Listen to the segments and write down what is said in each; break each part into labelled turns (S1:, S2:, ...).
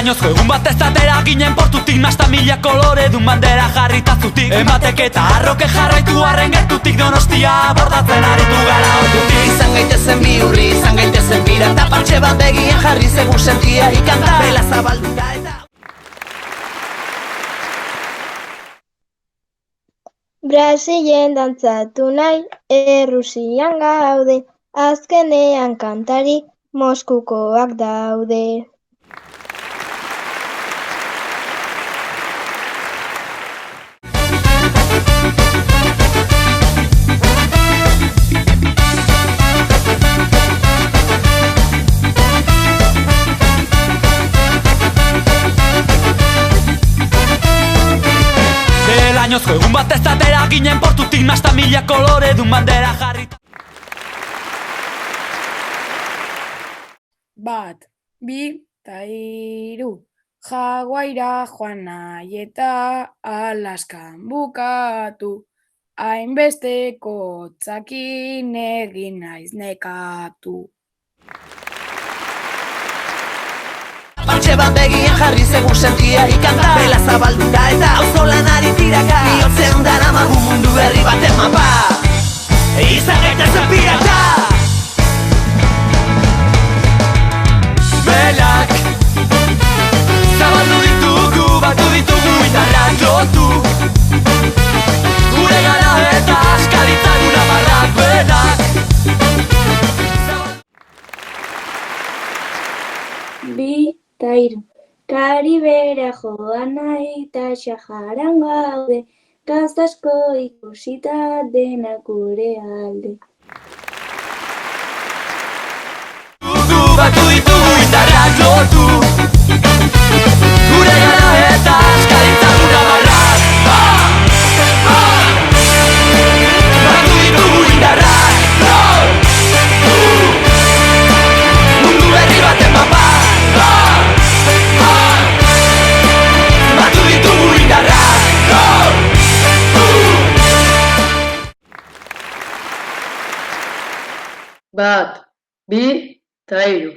S1: Añozko egun bat ez atera ginen portutik, nasta mila kolore dun bandera jarritazutik. Ematek eta arroke jarraitu arren gertutik, Donostia bordatzen aritu gara ordutik.
S2: Izan gaitezen bihurri, izan gaitezen bira, eta partxe bat begien jarri zegu sentia ikanta. Bela zabalduta eta...
S3: Brasilen dantzatu nahi, Errusian gaude, azkenean kantari Moskukoak daude.
S1: Añozko egun bat ez atera ginen portutik, nasta mila kolore dun bandera jarrita.
S4: Bat, bi, ta hiru. Jaguaira joan nahi eta Alaskan bukatu. Hainbesteko txakin egin naiz nekatu.
S2: Partxe bat begien jarri zegu sentia ikanta. Bela zabalduta eta auzolanari tiraka. Bihotzean daramagu mundu berri baten mapa. Izan gaitezen pirata.
S1: Belak zabaldu ditugu, batu ditugu indarrak lotu. Gure gara eta askalitza gura barrak belak.
S5: Bi ta hiru. Karibera joan nahi eta Saharan gaude, gauza asko ikusita denak gure alde.
S1: Batu ditugu indarrak lotu. Gure gara eta askalitza gura barrak. Batu ditugu indarrak lotu. Mundu berri baten mapa. Batu ditugu indarrak lotu.
S6: Bat, bi, ta hiru.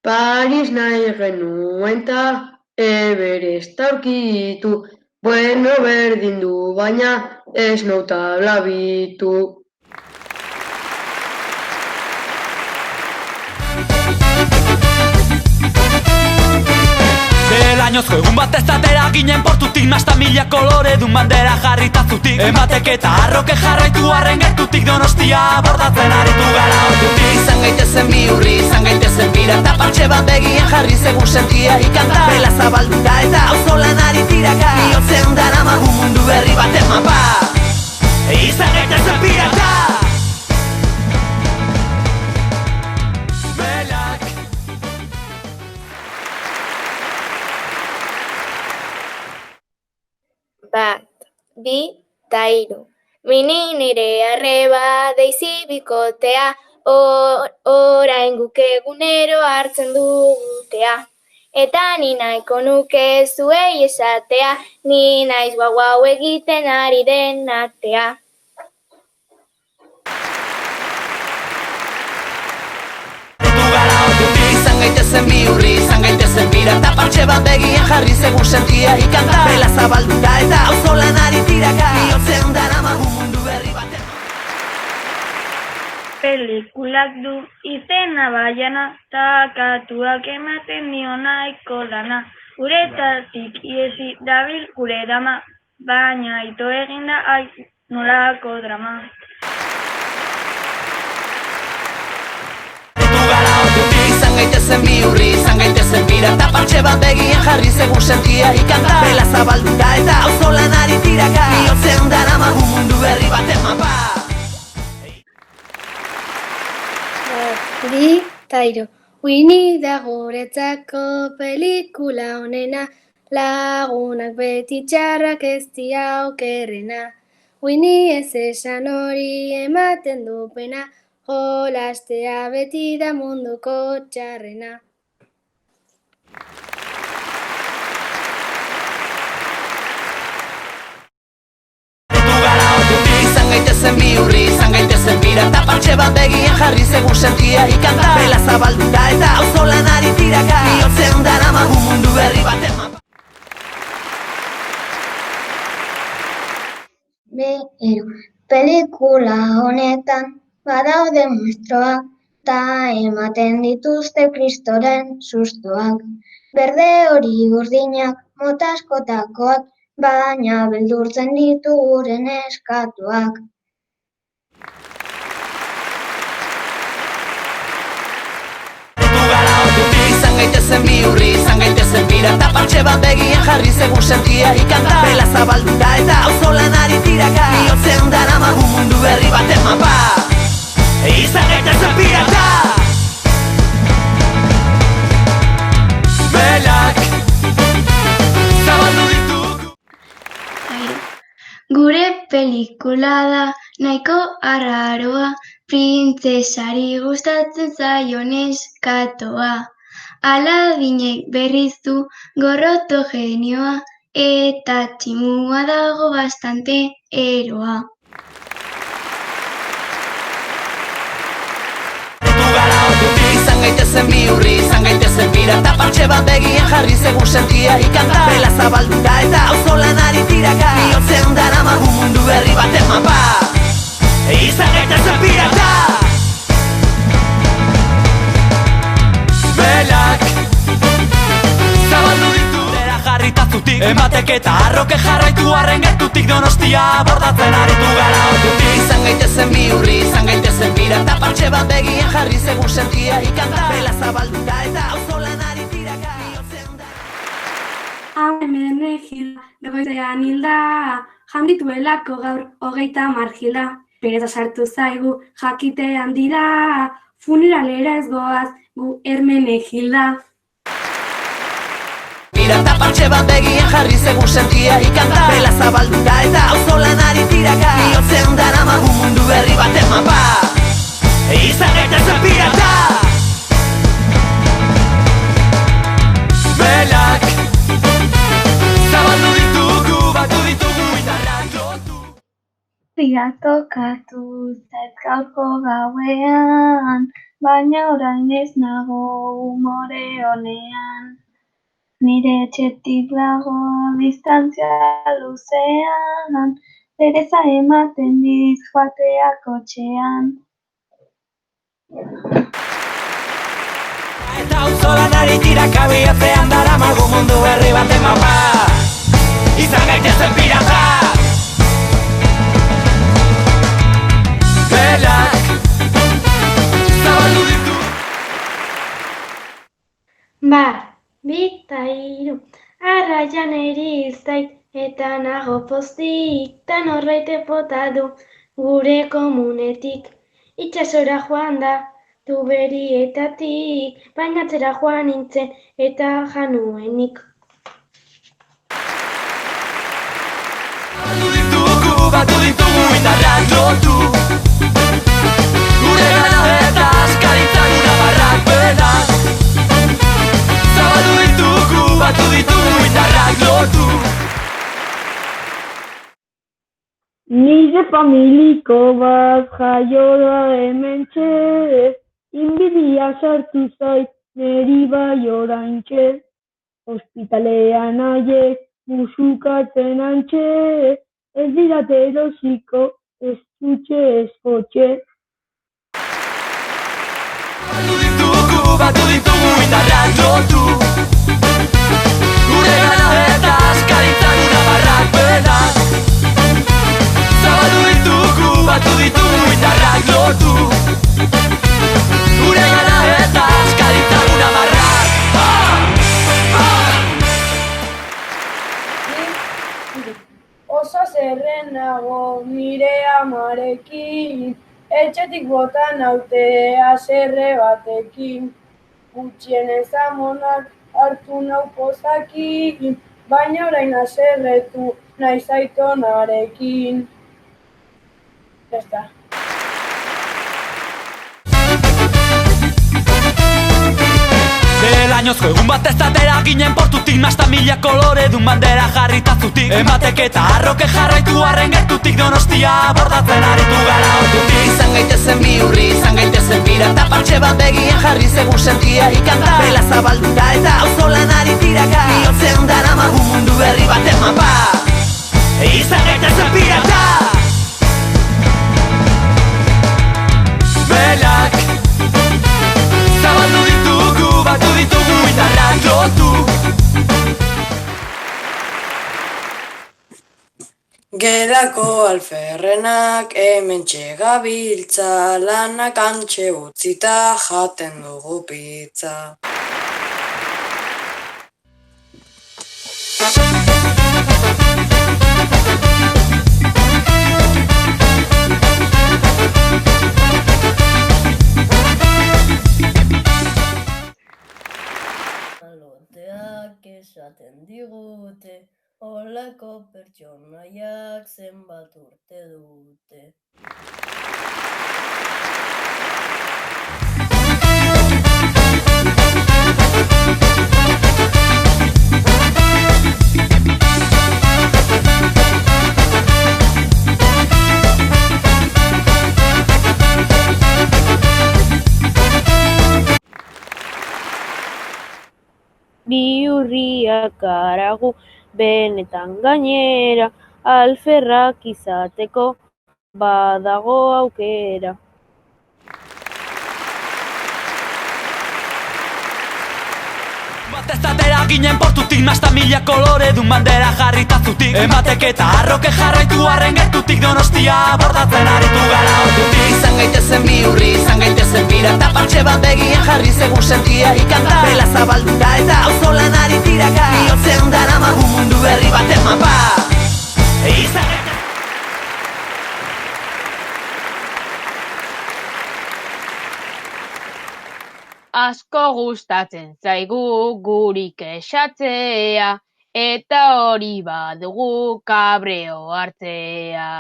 S6: Paris nahi genuen ta Everest aurkitu. Bueno, berdin du, baina ez nauta blabitu.
S1: Añozko egun bat ez atera ginen portutik, nasta mila kolore dun bandera jarritazutik. Ematek eta arroke jarraitu arren gertutik, Donostia bordatzen aritu gara ordutik.
S2: Izan gaitezen bihurri, izan gaitezen bira, eta partxe bat begien jarri zegu sentia ikanta. Bela zabalduta eta auzolanari tiraka. Bihotzean daramagu mundu berri baten mapa. Izan gaitezen pirata.
S7: Bat, bi, ta hiru. Mini nire arreba deizi bikotea, orain guk egunero hartzen dugutea. Eta ni nahiko nuke zuei esatea, ni naiz guau egiten ari den artea.
S2: Izan gaitezen bihurri, izan gaitezen bira, eta partxe bat begien jarri zegu sentia ikanta. Bela zabalduta eta auzolanari tiraka. Bihotzean daramagu mundu berri baten.
S5: Pelikulak du izena baiana, takatuak ematen dio nahiko lana. Uretatik iesi dabil gure dama, baina ito eginda nolako drama.
S2: Izan gaitezen bihurri, izan gaitezen bira, eta partxe bat begien jarri zegu sentia ikanta. Bela zabalduta eta auzolanari tiraka. Bihotzean daramagu mundu berri baten mapa.
S3: Bi ta hiru. Winnie da guretzako pelikula honena, lagunak beti txarrak ez dira okerrena. Winnie ez esan hori ematen du pena, jolastea beti da munduko txarrena.
S2: Izan gaitezen bihurri, izan gaitezen bira, eta partxe bat begien jarri zegu sentia ikanta. Bela zabalduta eta auzolanari tiraka. Bihotzean daramagu mundu
S3: Pelikula honetan badaude muestroak, ta ematen dituzte kristoren sustoak. Berde hori urdinak, mota askotakoak, baina beldurtzen ditu gure neskatoak.
S2: Izan gaitezen bihurri, izan gaitezen bira, eta partxe bat begien jarri segun sentia ikanta. Bela zabalduta eta auzolanari tiraka, bihotzean daramagu mundu berri baten mapa. Izan gaitezen pirata.
S1: Belak zabaldu ditugu.
S3: Gure pelikula da nahiko arraroa, printzesari gustatzen zaio neskatoa. Aladinek berriz du gorroto genioa, eta tximua dago bastante eroa.
S2: Izan gaitezen bihurri, izan gaitezen bira, eta partxe bat begien jarri segun sentia ikanta. Bela zabalduta eta auzolanari tiraka, bihotzean daramagu mundu berri baten mapa. Izan gaitezen pirata.
S1: Belak zabaldu ditu dera jarritazutik, ematek eta arroke jarraitu arren gertutik, Donostia bordatzen aritu gara ordutik.
S2: Izan gaitezen bihurri, izan gaitezen bira, eta partxe bat begien jarri segun sentia ikanta. Bela zabalduta eta auzolanari tiraka, bihotzean
S8: Hau hemen egila, begoitean hilda, jandituelako gaur 30 gilda. Pereza sartu zaigu jakitean dira, funeralera ez goaz gu Hermenegilda.
S2: Bira eta partxe bat begien jarri segun sentia ikanta. Bela zabalduta eta auzolanari tiraka, bihotzean daramagu mundu berri baten mapa. Izan gaitezen pirata.
S1: Belak zabaldu ditugu, batu ditugu indarrak lotu.
S3: Zia tokatu zait gaurko gauean, baina orain ez nago umore honean. Nire etxetik dago distantzia luzean, pereza ematen dit joatea kotxean.
S2: Eta auzolanari tiraka, bihotzean daramagu mundu berri baten mapa. Izan gaitezen pirata.
S1: Belak zabaldu ditu.
S3: Bat, bi eta hiru, arraian eri zait, eta nago pozik, ta norbaite bota du gure komunetik. Itsasora joan da, tuberietatik, baina atzera joan nintzen eta januenik.
S1: Batu ditugu indarrak lotu, gure gana eta askaritzak unabarrak benak. Zabaldu ditugu, batu ditugu indarrak lotu.
S5: Nire familiko bat jaio da hementxe, inbidia sartu zait neri bai oraintxe. Ospitalean haiek musukatzen antxe, ez dirate erosiko, ez dutxe ez kotxe.
S1: Batu ditugu indarrak lotu, gure gana eta askaritzak unabarrak benak. Zabaldu ditugu, batu ditugu indarrak lotu, gure gana eta askaritzak unabarrak.
S4: Oso zerren nago nire amarekin, etxetik bota naute haserre batekin. Gutxienez amonak hartu nau pozakin, baina orain haserretu nahi zaitonarekin. Besta.
S1: Delainozko egun bat ez datera ginen portutik, Masta mila kolore dun bandera jarritazutik, ematek eta arroke jarraitu arren gertutik, Donostia bordatzen aritu gara ordutik.
S2: Izan gaitezen bihurri, izan gaitezen bira, eta partxe bat begien jarri segun sentia ikanta. Bela zabalduta eta auzolanari tiraka, bihotzean daramagu mundu berri baten mapa. Izan gaitezen pirata.
S9: Gelako alferrenak hementxe gabiltza, lanak antxe utzita jaten dugu pizza.
S10: Loteak esaten digute, olako pertsonaiak zenbat urte dute.
S11: Bihurriak haragu benetan gainera, alferrak izateko badago aukera.
S1: Batez atera ginen portutik, nasta mila kolore dun bandera jarrita zutik. Ematek eta arroke jarraitu arren gertutik, Donostia bordatzen aritu gara ordutik.
S2: Izan gaitezen bihurri, izan gaitezen bira, eta partxe bat begian jarri segun sentia ikanta. Bela zabalduta eta auzolan ari tiraka, bihotzean daramagu mundu berri baten mapa. Izan
S11: Asko gustatzen zaigu guri kexatzea, eta hori badugu kabreo hartzea.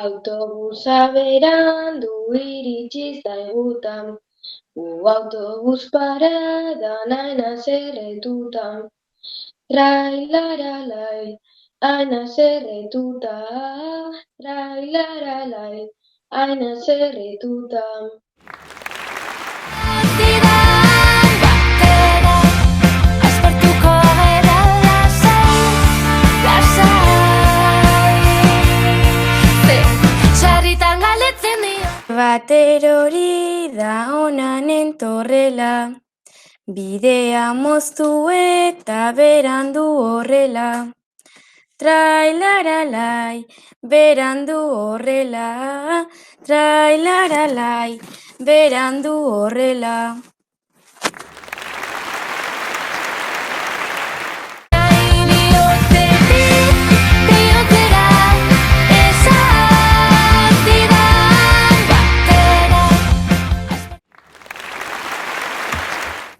S3: Autobusa berandu iritsi zaigutan, autobus paradan aina zerretutan. Trailaralai, aina zerretuta, trailaralai, aina zerretuta.
S8: Bater hori da onan entorrela, bidea moztu eta berandu horrela. Trailaralai, berandu horrela, trailaralai, berandu horrela.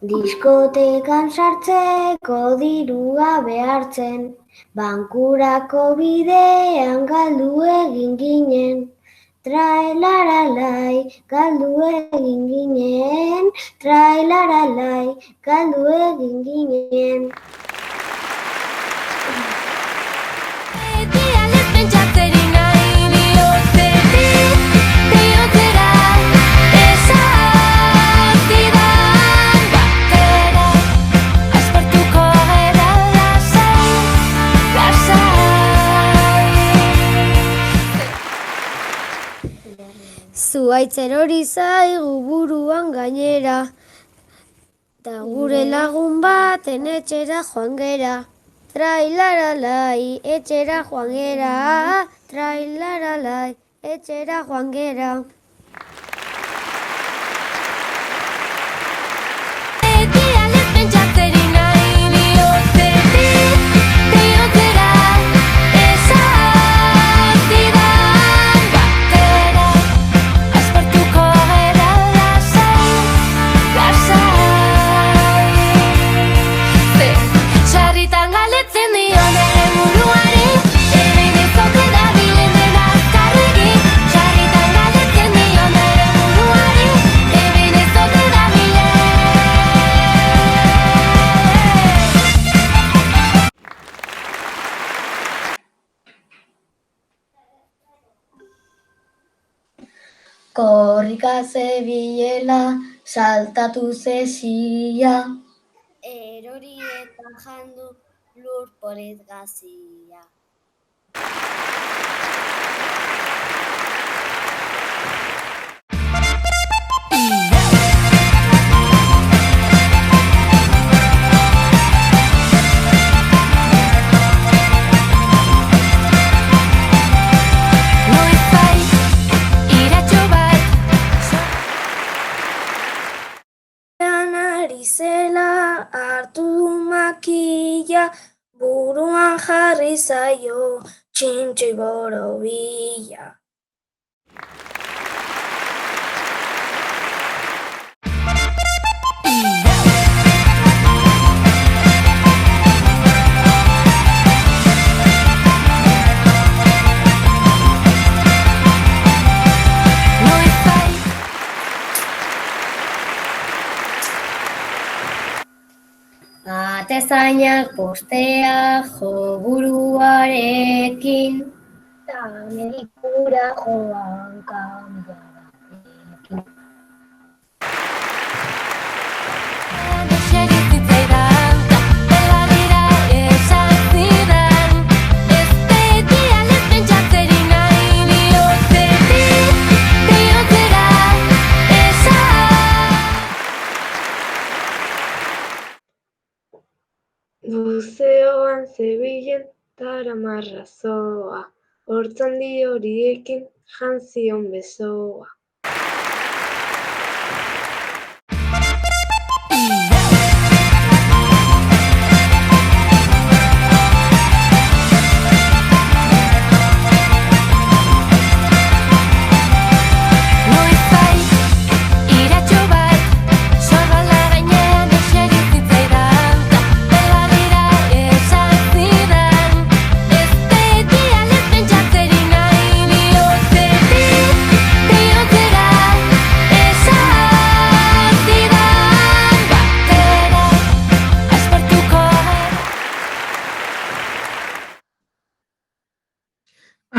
S3: Diskotekan sartzeko dirua behartzen, bankurako bidean galdu egin ginen. Trailaralai, galdu egin ginen, trailaralai, galdu egin ginen. Zuaitzen hori zaigu buruan gainera, ta gure lagun baten etxera joan gera. Trailaralai, etxera joan gera, trailaralai, etxera joan gera.
S8: Sarritan galetzen dio nere buruari, egin ez oke da bilen dena azkarri.
S3: Korrika zebilela, saltatu zesia.
S7: Erori eta jandu lur polit gazia.
S3: Zela hartu du makila, buruan jarri zaio txintxoi borobila. Atezainak postea jo buruarekin, ta medikura joan kamioarekin.
S5: Buzeoan zebilen taramarra zoa, hortzandi horiekin jantzion bezoa.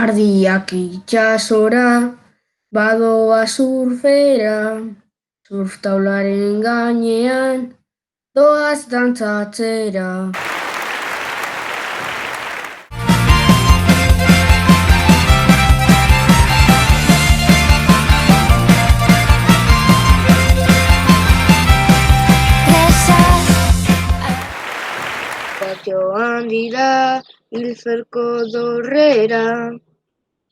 S5: Ardiak itxasora, badoa surfera, surftaularen gainean, doaz dantzatzera. Joan dira hilferko dorrera,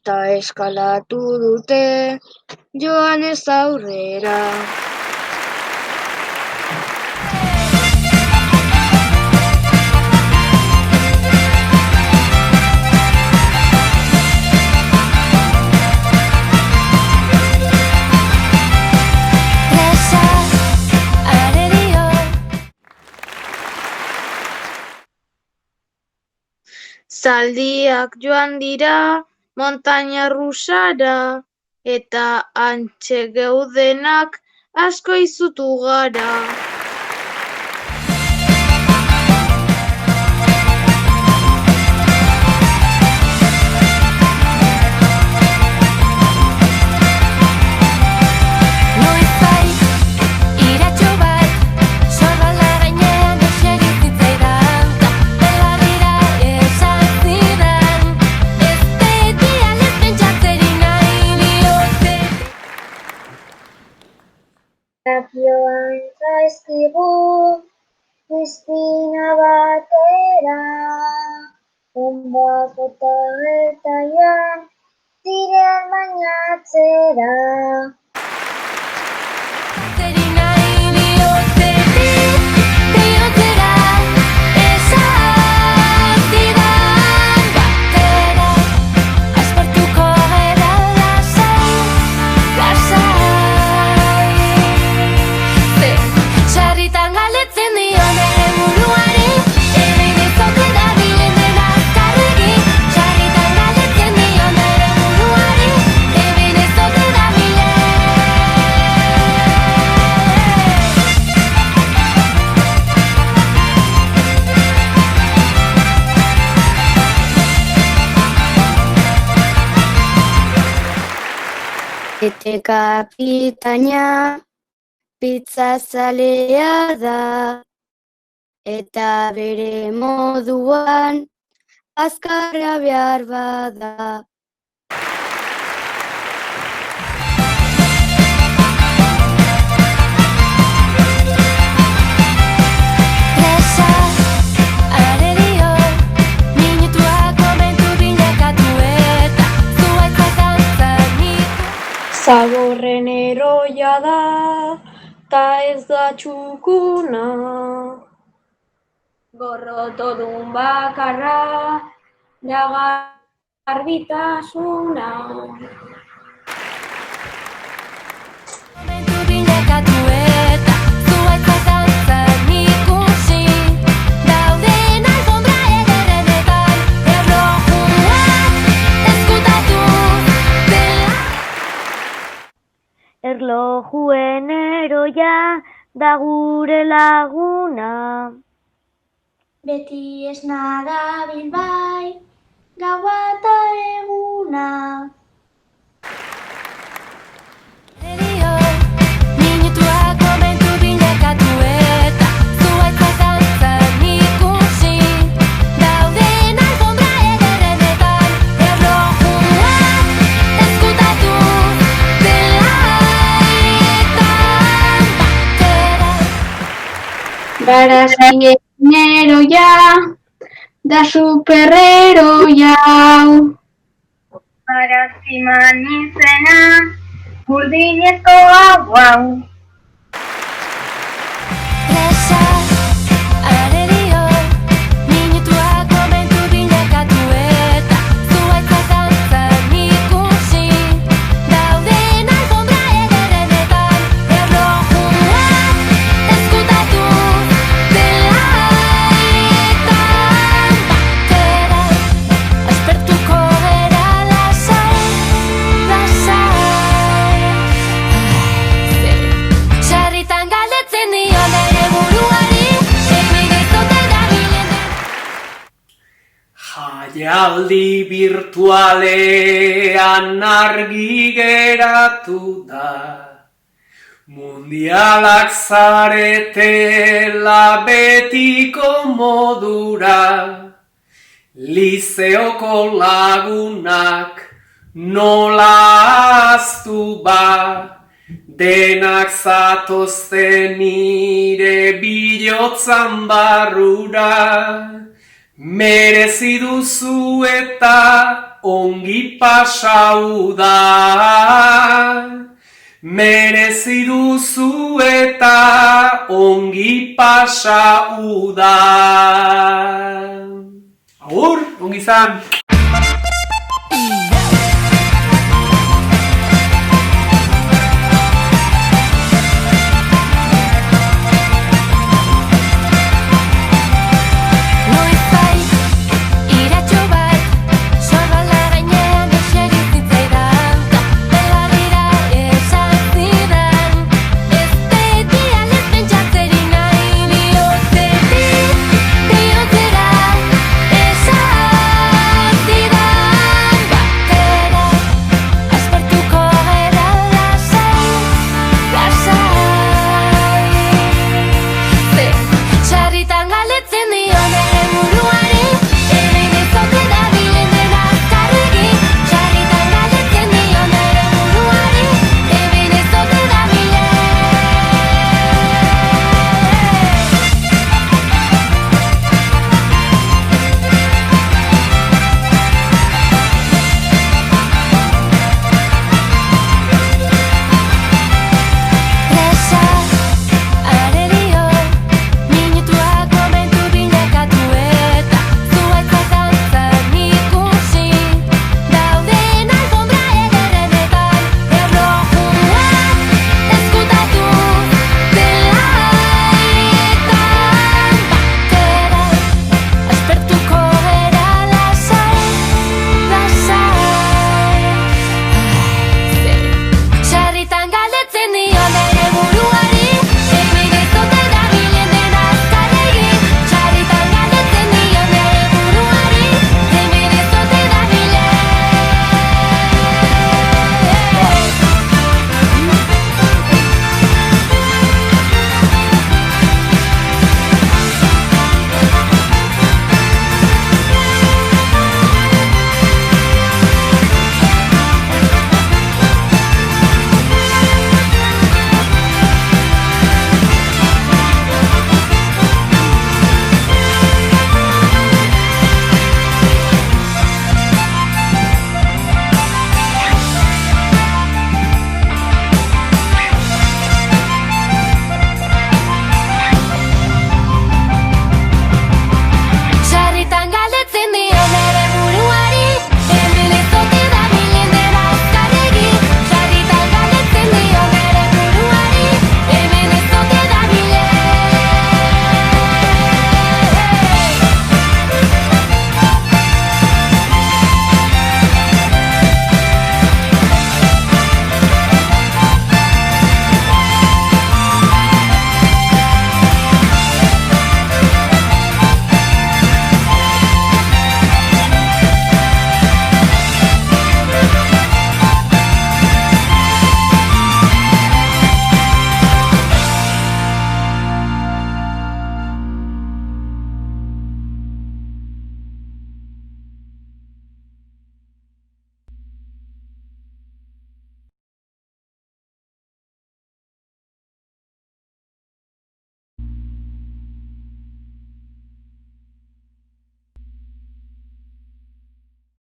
S5: ta eskalatu dute joan ez aurrera. Zaldiak joan dira montaña rusara, eta hantxe geudenak asko izutu gara.
S3: Joan zaizkigu piztina batera, onbak eta getaian ziren bainatzera.
S7: Sarritan galetzen dio nere buruari, ebin ez ote da bilen.
S3: Bete kapitaina pizzazalea da, eta bere moduan azkarra behar bada.
S12: Zaborren eroia da, ta ez da txukuna.
S4: Gorrotodun bakarra, da garbitasuna.
S12: Erlojuen eroia da gure laguna.
S3: Beti esna dabil bai, gaua eta eguna. Barazkineroia da superheroia. Barazkiman izena burdinezko hau.
S13: Jaialdi virtualean argi geratu da, mundialak zaretela betiko modura, lizeoko lagunak nola ahaztu ba, denak zatozte nire bilotzan barrura. Merezi duzu eta ongi pasau da. Merezi duzu eta ongi pasau da. Agur, ongi izan!